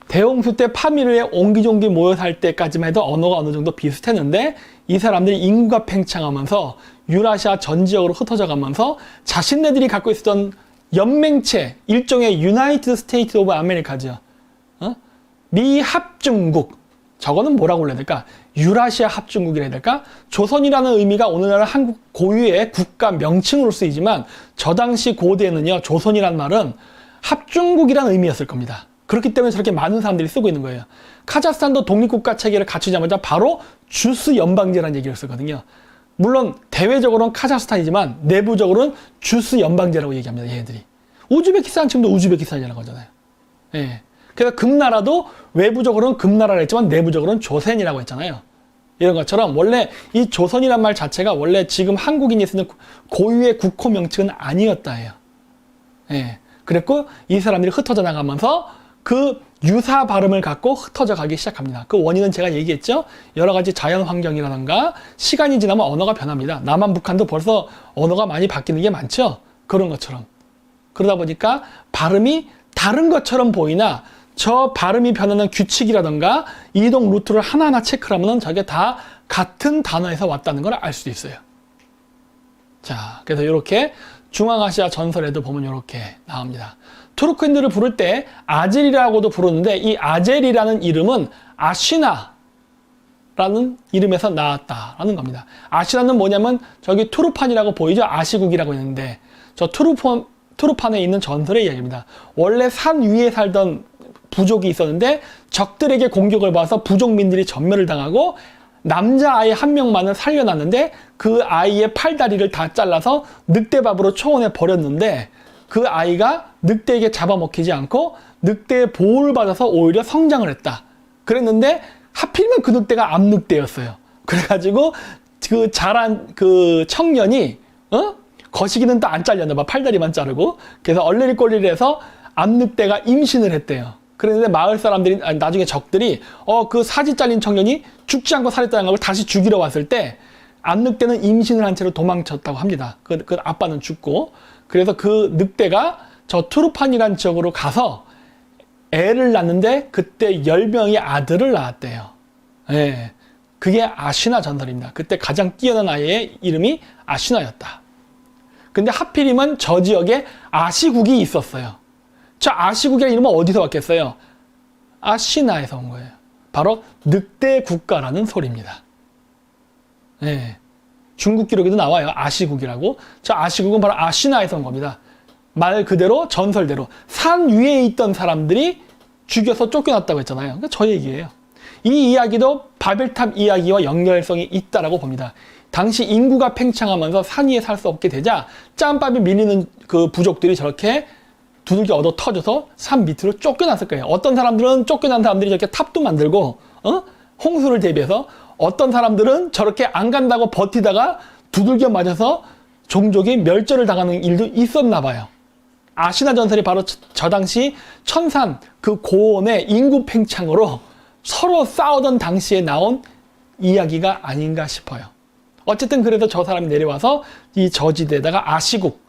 대홍수 때 파미르에 옹기종기 모여 살 때까지만 해도 언어가 어느 정도 비슷했는데 이 사람들이 인구가 팽창하면서 유라시아 전 지역으로 흩어져 가면서 자신네들이 갖고 있었던 연맹체, 일종의 유나이티드 스테이트 오브 아메리카죠. 미 합중국. 저거는 뭐라고 불러야 될까? 유라시아 합중국이라 해야 될까? 조선이라는 의미가 오늘날 한국 고유의 국가 명칭으로 쓰이지만 저 당시 고대에는요, 조선이라는 말은 합중국이라는 의미였을 겁니다. 그렇기 때문에 저렇게 많은 사람들이 쓰고 있는 거예요. 카자흐스탄도 독립국가 체계를 갖추자마자 바로 주스 연방제라는 얘기를 쓰거든요. 물론 대외적으로는 카자흐스탄이지만 내부적으로는 주스 연방제라고 얘기합니다. 얘네들이. 우즈베키스탄 지금도 우즈베키스탄이라는 거잖아요. 예. 그래서 금나라도 외부적으로는 금나라라 했지만 내부적으로는 조선이라고 했잖아요. 이런 것처럼 원래 이 조선이란 말 자체가 원래 지금 한국인이 쓰는 고유의 국호 명칭은 아니었다 해요. 예. 그랬고 이 사람들이 흩어져 나가면서 그 유사 발음을 갖고 흩어져 가기 시작합니다. 그 원인은 제가 얘기했죠. 여러 가지 자연 환경이라든가 시간이 지나면 언어가 변합니다. 남한 북한도 벌써 언어가 많이 바뀌는 게 많죠. 그런 것처럼. 그러다 보니까 발음이 다른 것처럼 보이나 저 발음이 변하는 규칙이라든가 이동 루트를 하나하나 체크를 하면 저게 다 같은 단어에서 왔다는 걸 알 수도 있어요. 자, 그래서 이렇게 중앙아시아 전설에도 보면 이렇게 나옵니다. 투르크인들을 부를 때 아젤이라고도 부르는데 이 아젤이라는 이름은 아시나라는 이름에서 나왔다라는 겁니다. 아시나는 뭐냐면 저기 투르판이라고 보이죠? 아시국이라고 있는데 저 투르판에 있는 전설의 이야기입니다. 원래 산 위에 살던 부족이 있었는데 적들에게 공격을 받아서 부족민들이 전멸을 당하고 남자아이 한 명만을 살려놨는데 그 아이의 팔다리를 다 잘라서 늑대밥으로 초원에 버렸는데 그 아이가 늑대에게 잡아먹히지 않고 늑대의 보호를 받아서 오히려 성장을 했다. 그랬는데 하필이면 그 늑대가 암늑대였어요. 그래가지고 그 자란 그 청년이 거시기는 또 안 잘렸나 봐. 팔다리만 자르고. 그래서 얼레리 꼴리를 해서 암늑대가 임신을 했대요. 그런데 마을 사람들이 나중에 적들이 그 사지 잘린 청년이 죽지 않고 살았다는 걸 다시 죽이러 왔을 때 암늑대는 임신을 한 채로 도망쳤다고 합니다. 그 아빠는 죽고. 그래서 그 늑대가 저 투르판이라는 지역으로 가서 애를 낳는데 그때 10명의 아들을 낳았대요. 예. 그게 아시나 전설입니다. 그때 가장 뛰어난 아이의 이름이 아시나였다. 근데 하필이면 저 지역에 아시국이 있었어요. 저 아시국이라는 이름은 어디서 왔겠어요? 아시나에서 온 거예요. 바로 늑대 국가라는 소리입니다. 예. 중국 기록에도 나와요. 아시국이라고. 저 아시국은 바로 아시나에서 온 겁니다. 말 그대로 전설대로 산 위에 있던 사람들이 죽여서 쫓겨났다고 했잖아요. 그러니까 저 얘기예요. 이 이야기도 바벨탑 이야기와 연결성이 있다라고 봅니다. 당시 인구가 팽창하면서 산 위에 살 수 없게 되자 짬밥이 밀리는 그 부족들이 저렇게 두들겨 얻어 터져서 산 밑으로 쫓겨났을 거예요. 어떤 사람들은 쫓겨난 사람들이 저렇게 탑도 만들고 홍수를 대비해서 어떤 사람들은 저렇게 안 간다고 버티다가 두들겨 맞아서 종족이 멸절을 당하는 일도 있었나 봐요. 아시나 전설이 바로 저 당시 천산 그 고원의 인구 팽창으로 서로 싸우던 당시에 나온 이야기가 아닌가 싶어요. 어쨌든 그래서 저 사람이 내려와서 이 저지대에다가 아시국,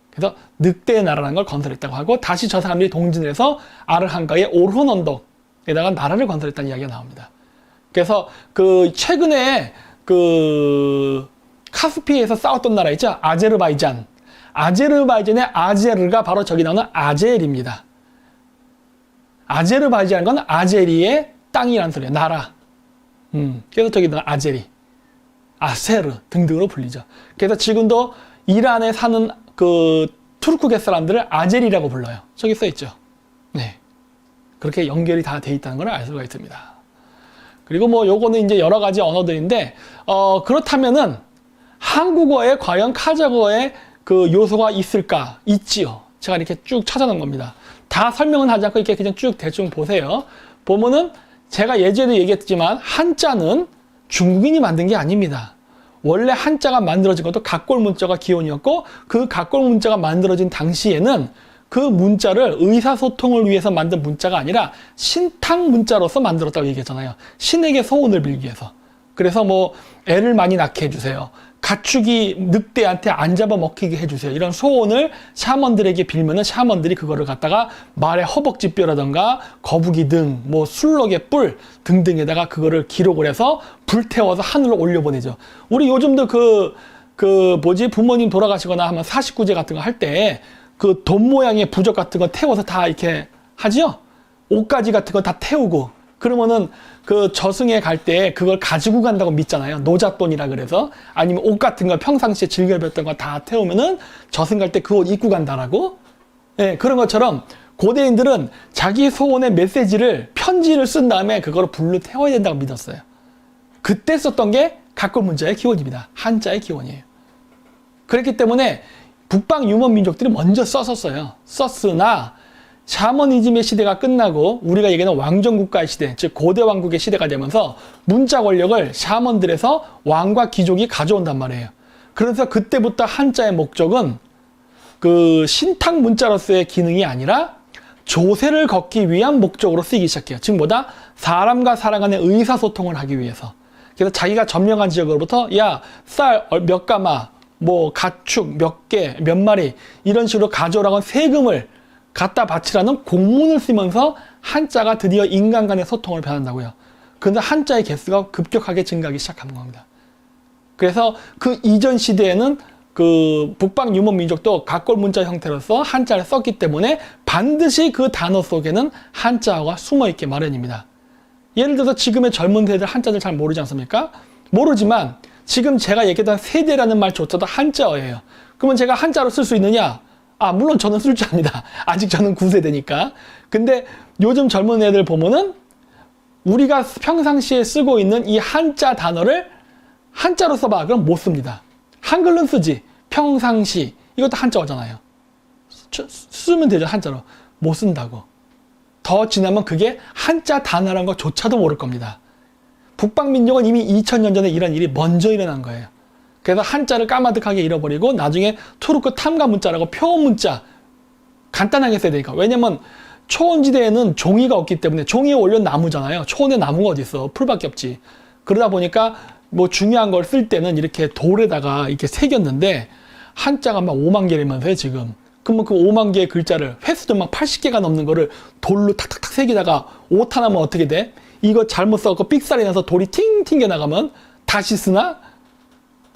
그래서 늑대의 나라라는 걸 건설했다고 하고 다시 저 사람들이 동진을 해서 아르한가의 오르혼 언덕에다가 나라를 건설했다는 이야기가 나옵니다. 그래서 그 최근에 그 카스피에서 싸웠던 나라 있죠? 아제르바이잔. 아제르바이잔의 아제르가 바로 저기 나오는 아젤입니다. 아제르바이잔은 건 아제리의 땅이라는 소리예요. 나라. 그래서 저기 나오는 아제리, 아세르 등등으로 불리죠. 그래서 지금도 이란에 사는 그 투르크계 사람들을 아제리라고 불러요. 저기 써 있죠. 네. 그렇게 연결이 다 돼 있다는 걸 알 수가 있습니다. 그리고 뭐 요거는 이제 여러 가지 언어들인데 그렇다면은 한국어에 과연 카자흐어의 그 요소가 있을까? 있지요. 제가 이렇게 쭉 찾아놓은 겁니다. 다 설명은 하지 않고 이렇게 그냥 쭉 대충 보세요. 보면은 제가 예전에도 얘기했지만 한자는 중국인이 만든 게 아닙니다. 원래 한자가 만들어진 것도 각골 문자가 기원이었고 그 각골 문자가 만들어진 당시에는 그 문자를 의사소통을 위해서 만든 문자가 아니라 신탁 문자로서 만들었다고 얘기했잖아요. 신에게 소원을 빌기 위해서. 그래서 뭐 애를 많이 낳게 해주세요. 가축이 늑대한테 안 잡아먹히게 해주세요. 이런 소원을 샤먼들에게 빌면은 샤먼들이 그거를 갖다가 말의 허벅지뼈라던가 거북이 등, 뭐 술록의 뿔 등등에다가 그거를 기록을 해서 불태워서 하늘로 올려보내죠. 우리 요즘도 부모님 돌아가시거나 하면 49제 같은 거 할 때 그 돈 모양의 부적 같은 거 태워서 다 이렇게 하죠? 옷가지 같은 거 다 태우고 그러면은 그 저승에 갈 때 그걸 가지고 간다고 믿잖아요. 노잣돈이라 그래서. 아니면 옷 같은 거 평상시에 즐겨 입었던 거 다 태우면은 저승 갈 때 그 옷 입고 간다라고. 예, 그런 것처럼 고대인들은 자기 소원의 메시지를 편지를 쓴 다음에 그걸 불로 태워야 된다고 믿었어요. 그때 썼던 게 각골 문자의 기원입니다. 한자의 기원이에요. 그렇기 때문에 북방 유목 민족들이 먼저 썼었어요. 썼으나 샤머니즘의 시대가 끝나고 우리가 얘기하는 왕정국가의 시대, 즉 고대 왕국의 시대가 되면서 문자 권력을 샤먼들에서 왕과 귀족이 가져온단 말이에요. 그래서 그때부터 한자의 목적은 그 신탁 문자로서의 기능이 아니라 조세를 걷기 위한 목적으로 쓰이기 시작해요. 즉 뭐다? 사람과 사람 간의 의사소통을 하기 위해서. 그래서 자기가 점령한 지역으로부터 야, 쌀 몇 가마, 뭐 가축 몇 개, 몇 마리 이런 식으로 가져오라고 세금을 갖다 바치라는 공문을 쓰면서 한자가 드디어 인간 간의 소통을 변한다고요. 그런데 한자의 개수가 급격하게 증가하기 시작한 겁니다. 그래서 그 이전 시대에는 그 북방 유목 민족도 각골 문자 형태로서 한자를 썼기 때문에 반드시 그 단어 속에는 한자어가 숨어 있게 마련입니다. 예를 들어서 지금의 젊은 세대들 한자를 잘 모르지 않습니까? 모르지만 지금 제가 얘기했던 세대라는 말조차도 한자어예요. 그러면 제가 한자로 쓸 수 있느냐? 아, 물론 저는 쓸 줄 압니다. 아직 저는 9세대니까. 근데 요즘 젊은 애들 보면은 우리가 평상시에 쓰고 있는 이 한자 단어를 한자로 써봐. 그럼 못 씁니다. 한글은 쓰지. 평상시. 이것도 한자어잖아요. 쓰면 되죠, 한자로. 못 쓴다고. 더 지나면 그게 한자 단어라는 것조차도 모를 겁니다. 북방민족은 이미 2000년 전에 이런 일이 먼저 일어난 거예요. 그래서 한자를 까마득하게 잃어버리고 나중에 투르크 탐가 문자라고 표원 문자 간단하게 써야 되니까. 왜냐면 초원지대에는 종이가 없기 때문에 종이에 올려 나무잖아요. 초원에 나무가 어디 있어? 풀밖에 없지. 그러다 보니까 뭐 중요한 걸 쓸 때는 이렇게 돌에다가 이렇게 새겼는데 한자가 막 5만 개라면서요 지금. 그러면 그 5만 개의 글자를 횟수도 막 80개가 넘는 거를 돌로 탁탁탁 새기다가 오타 나면 어떻게 돼? 이거 잘못 써갖고 삑살이 나서 돌이 팅 튕겨 나가면 다시 쓰나?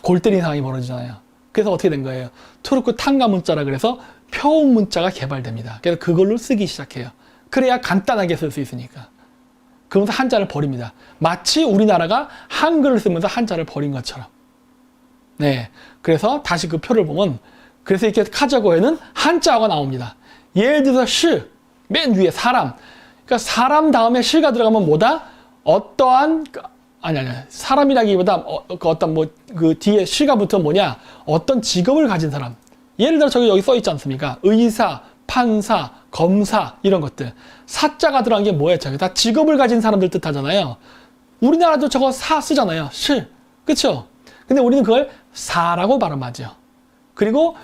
골 때리는 상황이 벌어지잖아요. 그래서 어떻게 된 거예요? 투르크 탕가 문자라 그래서 표온 문자가 개발됩니다. 그래서 그걸로 쓰기 시작해요. 그래야 간단하게 쓸 수 있으니까. 그러면서 한자를 버립니다. 마치 우리나라가 한글을 쓰면서 한자를 버린 것처럼. 네. 그래서 다시 그 표를 보면 그래서 이렇게 카자흐어에는 한자어가 나옵니다. 예를 들어서 시, 맨 위에 사람. 그러니까 사람 다음에 시가 들어가면 뭐다? 어떠한 아니 사람이라기보다 어떤 뭐 그 뒤에 시가 붙으면 뭐냐? 어떤 직업을 가진 사람. 예를 들어 저기 여기 써 있지 않습니까? 의사, 판사, 검사 이런 것들. 사자가 들어간 게 뭐예요? 저기 다 직업을 가진 사람들 뜻하잖아요. 우리나라도 저거 사 쓰잖아요. 시. 그렇죠? 근데 우리는 그걸 사라고 발음하죠. 그리고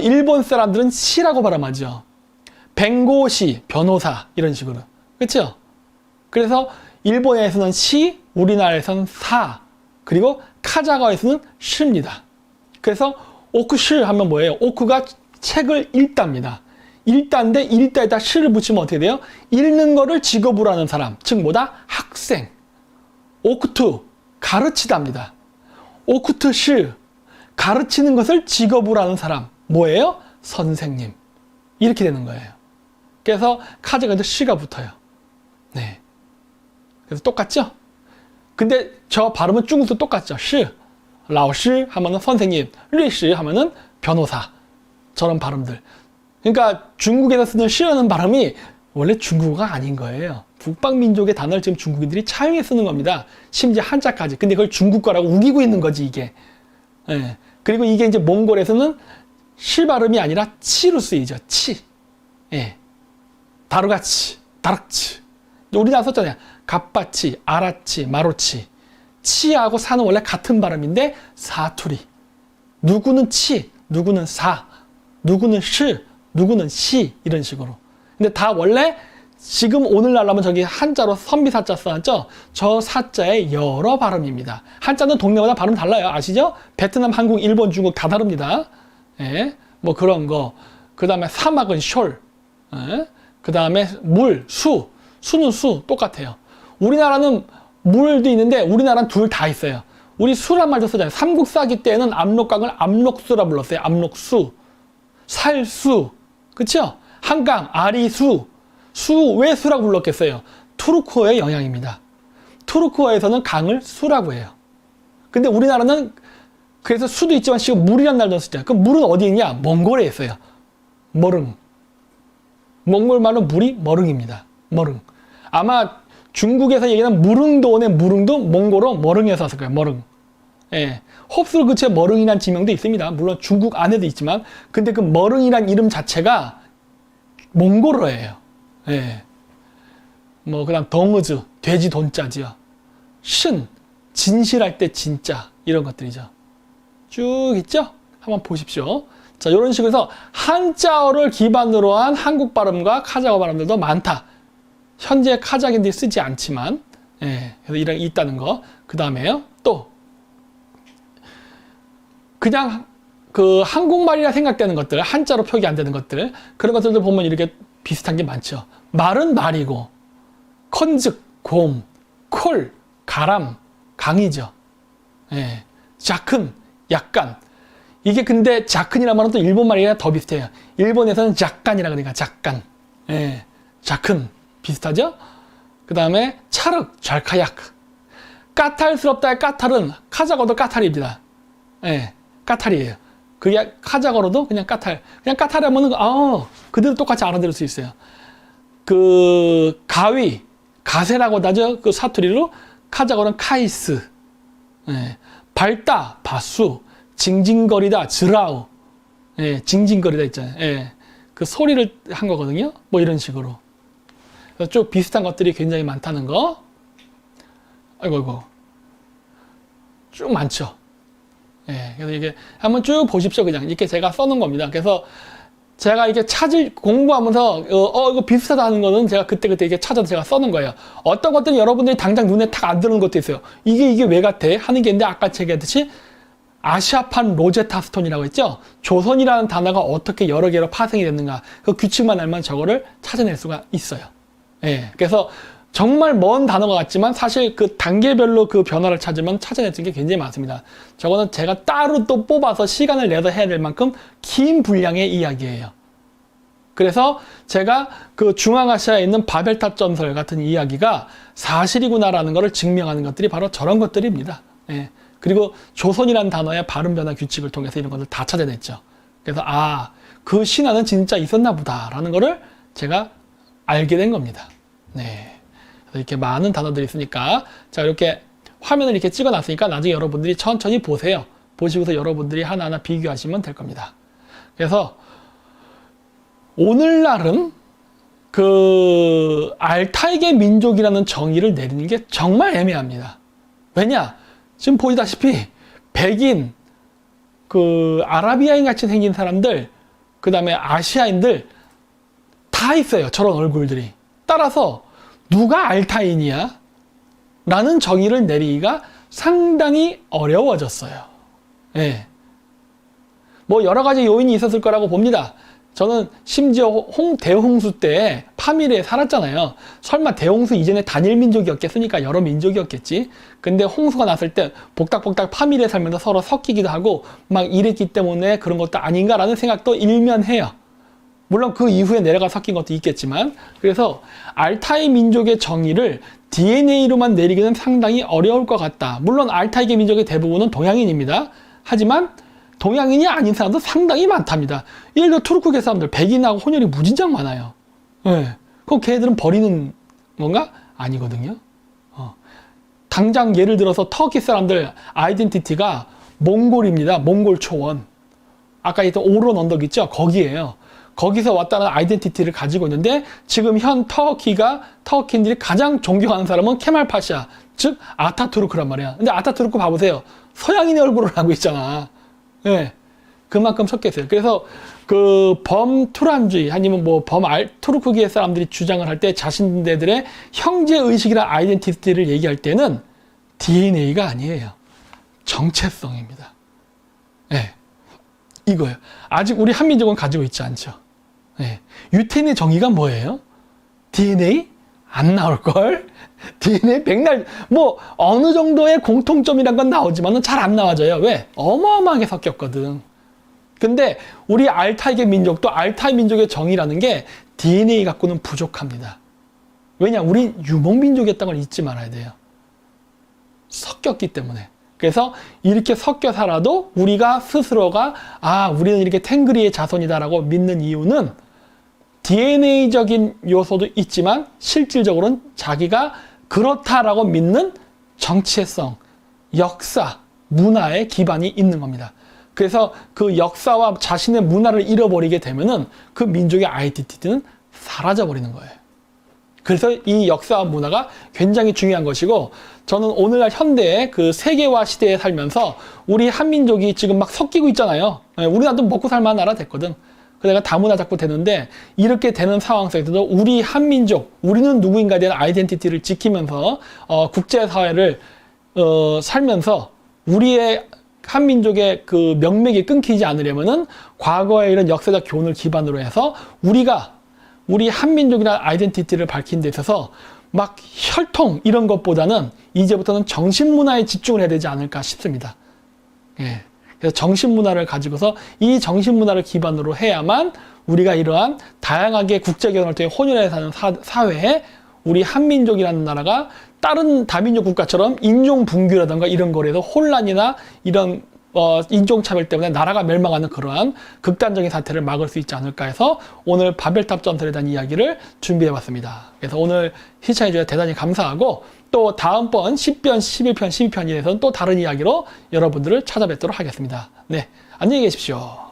일본 사람들은 시라고 발음하죠. 弁護士, 변호사 이런 식으로. 그렇죠? 그래서 일본에서는 시, 우리나라에서는 사, 그리고 카자흐어에서는 시입니다. 그래서 오쿠시 하면 뭐예요? 오쿠가 책을 읽답니다. 읽다인데 읽다에다 시를 붙이면 어떻게 돼요? 읽는 거를 직업으로 하는 사람, 즉 뭐다? 학생. 오쿠투, 가르치답니다. 오쿠투 시, 가르치는 것을 직업으로 하는 사람, 뭐예요? 선생님. 이렇게 되는 거예요. 그래서 카자흐어에도 시가 붙어요. 네. 그래서 똑같죠? 근데 저 발음은 중국도 똑같죠. 시, 라오시 하면은 선생님, 리시 하면은 변호사. 저런 발음들. 그러니까 중국에서 쓰는 시라는 발음이 원래 중국어가 아닌 거예요. 북방민족의 단어를 지금 중국인들이 차용해 쓰는 겁니다. 심지어 한자까지. 근데 그걸 중국 거라고 우기고 있는 거지, 이게. 예. 그리고 이게 이제 몽골에서는 시 발음이 아니라 치로 쓰이죠. 치. 예. 다르가치, 다락치. 우리나라 썼잖아요. 갑바치, 아라치, 마로치. 치하고 사는 원래 같은 발음인데 사투리. 누구는 치, 누구는 사, 누구는 시, 누구는 시 이런 식으로. 근데 다 원래 지금 오늘날 하면 저기 한자로 선비사자 써놨죠? 저 사자의 여러 발음입니다. 한자는 동네마다 발음 달라요. 아시죠? 베트남, 한국, 일본, 중국 다 다릅니다. 예, 뭐 그런 거. 그 다음에 사막은 숄. 예, 그 다음에 물, 수. 수는 수 똑같아요. 우리나라는 물도 있는데 우리나라는 둘 다 있어요. 우리 수란 말도 쓰잖아요. 삼국사기 때는 압록강을 압록수라 불렀어요. 압록수. 살수. 그쵸? 한강, 아리수. 수, 왜 수라고 불렀겠어요? 투르크어의 영향입니다. 투르크어에서는 강을 수라고 해요. 근데 우리나라는 그래서 수도 있지만 지금 물이란 말도 쓰잖아요. 그럼 물은 어디 있냐? 몽골에 있어요. 머릉. 몽골 말로 물이 머릉입니다. 머릉. 아마 중국에서 얘기하는 무릉도원의 무릉도 몽골어 머릉에서 왔을 거예요. 머릉. 예. 홉술 그치에 머릉이라는 지명도 있습니다. 물론 중국 안에도 있지만, 근데 그 머릉이란 이름 자체가 몽골어예요. 예. 뭐, 그 다음, 덩으즈, 돼지 돈자지요. 신, 진실할 때 진짜, 이런 것들이죠. 쭉 있죠? 한번 보십시오. 자, 이런 식으로 해서 한자어를 기반으로 한 한국 발음과 카자흐 발음들도 많다. 현재 카자흐인들이 쓰지 않지만, 예, 그래서 이런 있다는 거. 그 다음에요, 또, 그냥 그 한국말이라 생각되는 것들, 한자로 표기 안 되는 것들, 그런 것들도 보면 이렇게 비슷한 게 많죠. 말은 말이고, 컨즉, 곰, 콜, 가람, 강이죠. 예, 자큰, 약간. 이게 근데 자큰이라는 말은 또 일본 말이랑 더 비슷해요. 일본에서는 약간이라 그러니까 작간. 예, 자큰. 비슷하죠? 그 다음에 차륵, 잘카야크. 까탈스럽다의 까탈은 카자흐어도 까탈입니다. 예, 까탈이에요. 그게 카자흐어로도 그냥 까탈. 그냥 까탈 하면은 그대로 똑같이 알아들을 수 있어요. 그 가위, 가세라고 하죠. 그 사투리로 카자흐어는 카이스. 예, 밝다, 바수. 징징거리다, 즈라우. 예, 징징거리다 있잖아요. 예, 그 소리를 한 거거든요. 뭐 이런 식으로. 쭉 비슷한 것들이 굉장히 많다는 거. 아이고. 쭉 많죠. 예, 그래서 이게 한번 쭉 보십시오. 그냥 이렇게 제가 써놓은 겁니다. 그래서 제가 이렇게 공부하면서 이거 비슷하다 하는 거는 제가 그때 이렇게 찾아서 제가 써놓은 거예요. 어떤 것들은 여러분들이 당장 눈에 탁 안 들어오는 것도 있어요. 이게 왜 같아? 하는 게 있는데 아까 제가 했듯이 아시아판 로제타 스톤이라고 했죠? 조선이라는 단어가 어떻게 여러 개로 파생이 됐는가. 그 규칙만 알면 저거를 찾아낼 수가 있어요. 예, 그래서 정말 먼 단어가 같지만 사실 그 단계별로 그 변화를 찾으면 찾아낼 수 있는 게 굉장히 많습니다. 저거는 제가 따로 또 뽑아서 시간을 내서 해야 될 만큼 긴 분량의 이야기예요. 그래서 제가 그 중앙아시아에 있는 바벨탑 전설 같은 이야기가 사실이구나라는 것을 증명하는 것들이 바로 저런 것들입니다. 예. 그리고 조선이라는 단어의 발음 변화 규칙을 통해서 이런 것을 다 찾아냈죠. 그래서 그 신화는 진짜 있었나 보다라는 것을 제가 알게 된 겁니다. 네. 이렇게 많은 단어들이 있으니까 자, 이렇게 화면을 이렇게 찍어 놨으니까 나중에 여러분들이 천천히 보세요. 보시고서 여러분들이 하나하나 비교하시면 될 겁니다. 그래서 오늘날은 그 알타이계 민족이라는 정의를 내리는 게 정말 애매합니다. 왜냐? 지금 보시다시피 백인, 그 아라비아인 같이 생긴 사람들, 그 다음에 아시아인들 다 있어요. 저런 얼굴들이. 따라서 누가 알타인이야? 라는 정의를 내리기가 상당히 어려워졌어요. 예. 뭐 여러 가지 요인이 있었을 거라고 봅니다. 저는 심지어 대홍수 때 파미르에 살았잖아요. 설마 대홍수 이전에 단일 민족이었겠으니까 여러 민족이었겠지. 근데 홍수가 났을 때 복닥복닥 파미르에 살면서 서로 섞이기도 하고 막 이랬기 때문에 그런 것도 아닌가라는 생각도 일면 해요. 물론 그 이후에 내려가 섞인 것도 있겠지만, 그래서 알타이 민족의 정의를 DNA로만 내리기는 상당히 어려울 것 같다. 물론 알타이계 민족의 대부분은 동양인입니다. 하지만 동양인이 아닌 사람도 상당히 많답니다. 예를 들어 투르크계 사람들 백인하고 혼혈이 무진장 많아요. 네. 그럼 걔네들은 버리는 건가? 아니거든요. 당장 예를 들어서 터키 사람들 아이덴티티가 몽골입니다. 몽골 초원. 아까 했던 오론 언덕 있죠? 거기에요. 거기서 왔다는 아이덴티티를 가지고 있는데 지금 현 터키인들이 가장 존경하는 사람은 케말 파샤, 즉 아타투르크란 말이야. 근데 아타투르크 봐보세요. 서양인의 얼굴을 하고 있잖아. 예. 그만큼 섞였어요. 그래서 그 범투란주의 아니면 뭐 투르크계 사람들이 주장을 할 때 자신들의 형제 의식이나 아이덴티티를 얘기할 때는 DNA가 아니에요. 정체성입니다. 예. 이거예요. 아직 우리 한민족은 가지고 있지 않죠. 예. 유태인의 정의가 뭐예요? DNA? 안 나올걸? DNA 백날, 뭐, 어느 정도의 공통점이란 건 나오지만은 잘 안 나와져요. 왜? 어마어마하게 섞였거든. 근데 우리 알타이계 민족도 알타이 민족의 정의라는 게 DNA 갖고는 부족합니다. 왜냐? 우린 유목민족이었다는 걸 잊지 말아야 돼요. 섞였기 때문에. 그래서 이렇게 섞여 살아도 우리가 스스로가 우리는 이렇게 탱그리의 자손이다라고 믿는 이유는 DNA적인 요소도 있지만 실질적으로는 자기가 그렇다라고 믿는 정체성, 역사, 문화의 기반이 있는 겁니다. 그래서 그 역사와 자신의 문화를 잃어버리게 되면은 그 민족의 아이덴티티는 사라져버리는 거예요. 그래서 이 역사와 문화가 굉장히 중요한 것이고, 저는 오늘날 현대의 그 세계화 시대에 살면서 우리 한민족이 지금 막 섞이고 있잖아요. 우리나라도 먹고 살만한 나라 됐거든. 내가 다문화 자꾸 되는데, 이렇게 되는 상황 속에서도 우리 한민족, 우리는 누구인가에 대한 아이덴티티를 지키면서 국제사회를 살면서 우리의 한민족의 그 명맥이 끊기지 않으려면은 과거의 이런 역사적 교훈을 기반으로 해서 우리 한민족이라는 아이덴티티를 밝힌 데 있어서 막 혈통 이런 것보다는 이제부터는 정신문화에 집중을 해야 되지 않을까 싶습니다. 예. 그래서 정신문화를 가지고서 이 정신문화를 기반으로 해야만 우리가 이러한 다양하게 국제결혼을 통해 혼연해 사는 사회에 우리 한민족이라는 나라가 다른 다민족 국가처럼 인종분규라든가 이런 거에서 혼란이나 이런 인종차별 때문에 나라가 멸망하는 그러한 극단적인 사태를 막을 수 있지 않을까 해서 오늘 바벨탑 전설에 대한 이야기를 준비해봤습니다. 그래서 오늘 시청해주셔서 대단히 감사하고, 또 다음번 10편, 11편, 12편에서는 또 다른 이야기로 여러분들을 찾아뵙도록 하겠습니다. 네, 안녕히 계십시오.